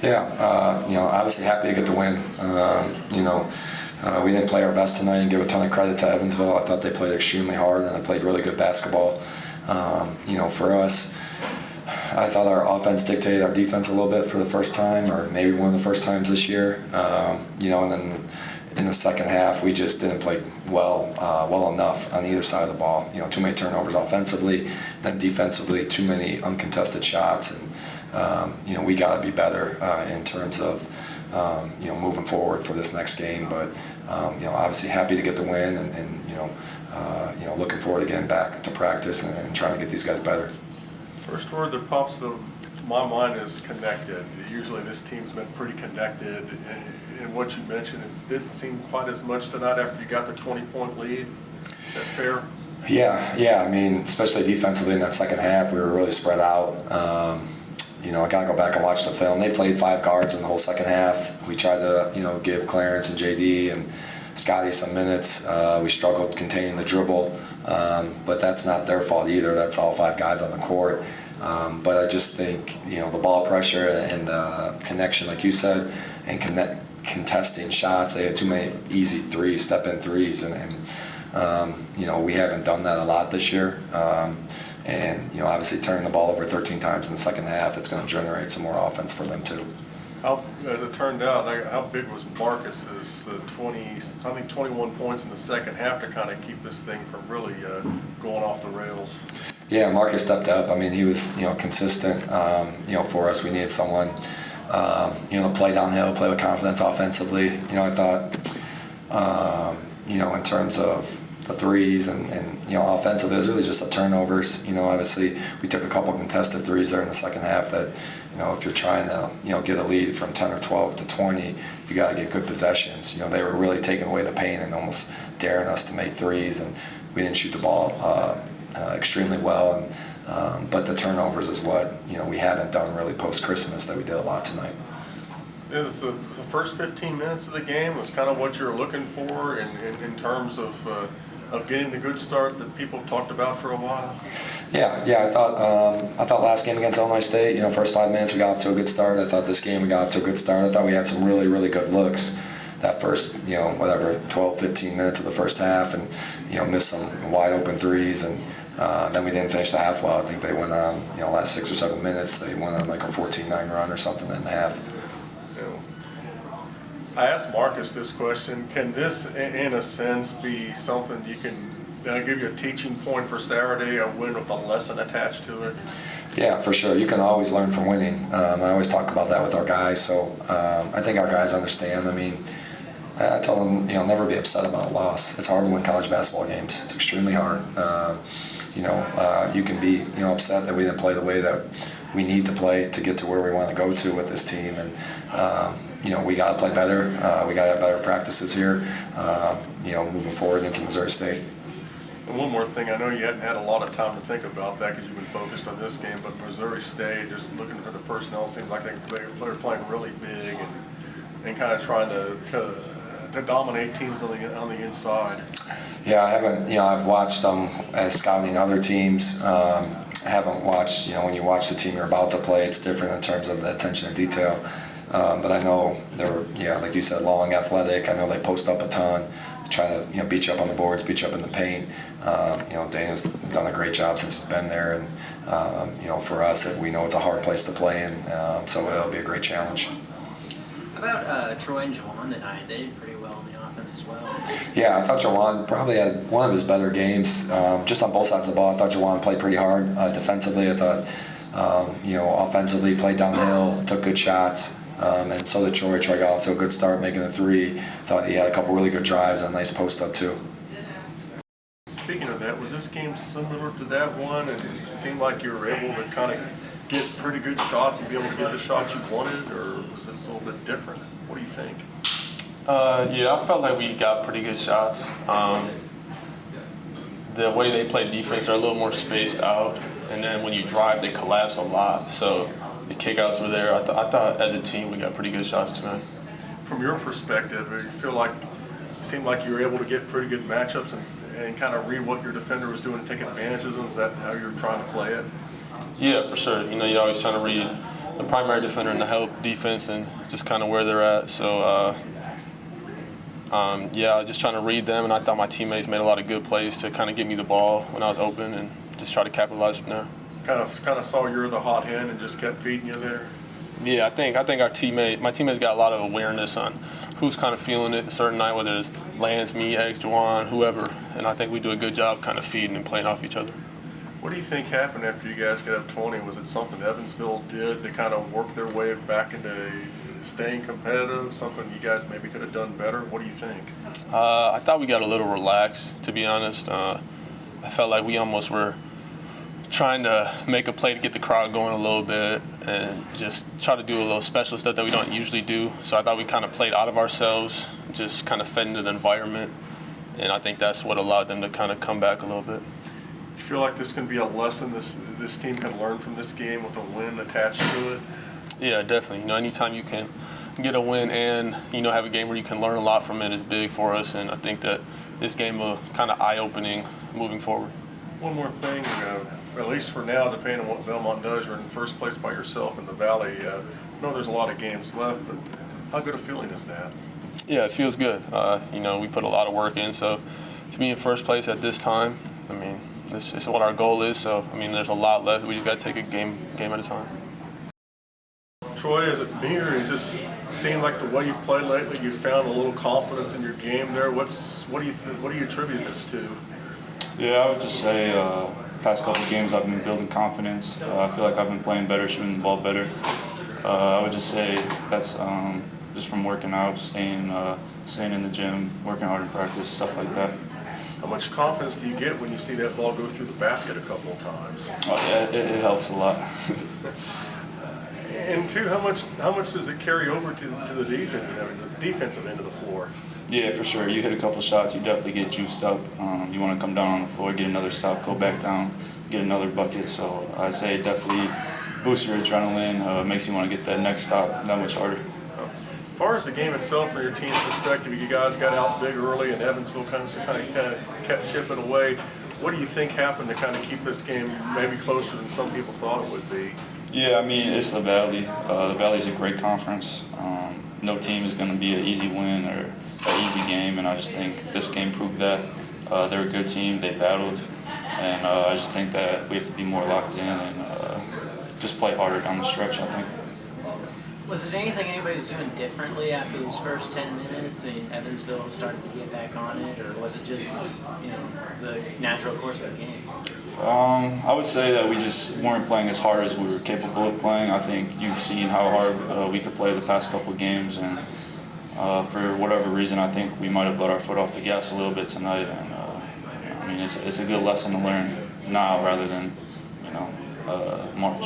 Yeah, obviously happy to get the win. We didn't play our best tonight and give a ton of credit to Evansville. I thought they played extremely hard and they played really good basketball. For us, I thought our offense dictated our defense a little bit for the first time, or maybe one of the first times this year. And then in the second half, we just didn't play well enough on either side of the ball. Too many turnovers offensively, then defensively, too many uncontested shots, and we got to be better in terms of moving forward for this next game. But obviously happy to get the win, and looking forward to getting back to practice and trying to get these guys better. First word that pops to my mind is connected. Usually this team's been pretty connected, and what you mentioned, it didn't seem quite as much tonight after you got the 20-point lead. Is that fair? Yeah. I mean, especially defensively in that second half, we were really spread out. I got to go back and watch the film. They played 5 guards in the whole second half. We tried to, give Clarence and JD and Scotty some minutes. We struggled containing the dribble, but that's not their fault either. That's all 5 guys on the court. But I just think, the ball pressure and the connection, like you said, and contesting shots. They had too many easy threes, step-in threes, and we haven't done that a lot this year. Obviously turning the ball over 13 times in the second half, it's going to generate some more offense for them too. As it turned out, how big was Marcus's 21 points in the second half to kind of keep this thing from really going off the rails? Yeah, Marcus stepped up. I mean, he was consistent. For us, we needed someone play downhill, play with confidence offensively. I thought in terms of the threes and offensively, it was really just the turnovers. Obviously we took a couple contested threes there in the second half that, if you're trying to, get a lead from 10 or 12 to 20, you got to get good possessions. They were really taking away the pain and almost daring us to make threes, and we didn't shoot the ball extremely well. But the turnovers is what, we haven't done really post-Christmas that we did a lot tonight. Is the first 15 minutes of the game was kind of what you're looking for in terms of getting the good start that people have talked about for a while? Yeah. I thought last game against Illinois State, first 5 minutes we got off to a good start. I thought this game we got off to a good start. I thought we had some really, really good looks that first, 12, 15 minutes of the first half, and missed some wide open threes, and then we didn't finish the half well. I think they went on, last 6 or 7 minutes, they went on like a 14-9 run or something in the half. I asked Marcus this question: can this, in a sense, be something you can give you a teaching point for Saturday, a win with a lesson attached to it? Yeah, for sure. You can always learn from winning. I always talk about that with our guys, so I think our guys understand. I mean, I told them, never be upset about a loss. It's hard to win college basketball games. It's extremely hard. You can be, upset that we didn't play the way that we need to play to get to where we want to go to with this team, and we got to play better. We got to have better practices here, moving forward into Missouri State. And one more thing, I know you hadn't had a lot of time to think about that because you've been focused on this game, but Missouri State, just looking for the personnel, seems like they're playing really big and kind of trying to dominate teams on the inside. Yeah, I haven't. I've watched them as scouting other teams. I haven't watched. When you watch the team you're about to play, it's different in terms of the attention to detail. But I know they're, like you said, long, athletic. I know they post up a ton, try to beat you up on the boards, beat you up in the paint. Dana's done a great job since he's been there, and for us, we know it's a hard place to play in, so it'll be a great challenge. How about Troy and Jawan tonight? They did pretty well on the offense as well. Yeah, I thought Jawan probably had one of his better games, just on both sides of the ball. I thought Jawan played pretty hard defensively. I thought, offensively played downhill, took good shots. And so did Troy. Troy got off to a good start, making a 3. Thought he had a couple really good drives and a nice post up too. Speaking of that, was this game similar to that one, and it seemed like you were able to kind of get pretty good shots and be able to get the shots you wanted, or was it a little bit different? What do you think? Yeah, I felt like we got pretty good shots. The way they play defense, they're a little more spaced out, and then when you drive, they collapse a lot. So the kickouts were there. I thought as a team we got pretty good shots tonight. From your perspective, you feel like it seemed like you were able to get pretty good matchups and kind of read what your defender was doing and take advantage of them. Is that how you were trying to play it? Yeah, for sure. You're always trying to read the primary defender in the help defense and just kind of where they're at. So, yeah, just trying to read them, and I thought my teammates made a lot of good plays to kind of get me the ball when I was open and just try to capitalize from there. Kind of saw you're the hot hand and just kept feeding you there. Yeah, I think my teammates got a lot of awareness on who's kind of feeling it a certain night, whether it's Lance, me, Eggs, Juwan, whoever, and I think we do a good job kind of feeding and playing off each other. What do you think happened after you guys got up 20? Was it something Evansville did to kind of work their way back into staying competitive, something you guys maybe could have done better? What do you think? I thought we got a little relaxed, to be honest. I felt like we almost were trying to make a play to get the crowd going a little bit and just try to do a little special stuff that we don't usually do. So I thought we kind of played out of ourselves, just kind of fed into the environment, and I think that's what allowed them to kind of come back a little bit. You feel like this can be a lesson this team can learn from this game with a win attached to it? Yeah, definitely. Anytime you can get a win and, have a game where you can learn a lot from it is big for us, and I think that this game will kind of eye-opening moving forward. One more thing, at least for now, depending on what Belmont does, you're in first place by yourself in the Valley. I know there's a lot of games left, but how good a feeling is that? Yeah, it feels good. We put a lot of work in, so to be in first place at this time, this is what our goal is. So, there's a lot left. We got to take a game at a time. Troy, is it me or is this seem like the way you've played lately? You've found a little confidence in your game there. What do you attribute this to? Yeah, I would just say past couple of games I've been building confidence. I feel like I've been playing better, shooting the ball better. I would just say that's just from working out, staying in the gym, working hard in practice, stuff like that. How much confidence do you get when you see that ball go through the basket a couple of times? Oh, yeah, it helps a lot. And two, how much does it carry over to the defensive end of the floor? Yeah, for sure. You hit a couple shots, you definitely get juiced up. You want to come down on the floor, get another stop, go back down, get another bucket. So I'd say it definitely boosts your adrenaline, makes you want to get that next stop that much harder. As far as the game itself, from your team's perspective, you guys got out big early, and Evansville kind of kept chipping away. What do you think happened to kind of keep this game maybe closer than some people thought it would be? Yeah, it's the Valley. The Valley's a great conference. No team is going to be an easy win or an easy game, and I just think this game proved that. They're a good team. They battled, and I just think that we have to be more locked in and just play harder down the stretch, I think. Was it anything anybody's doing differently after those first 10 minutes? Evansville started to get back on it, or was it just the natural course of the game? I would say that we just weren't playing as hard as we were capable of playing. I think you've seen how hard we could play the past couple of games, and for whatever reason, I think we might have let our foot off the gas a little bit tonight. And it's a good lesson to learn now rather than March.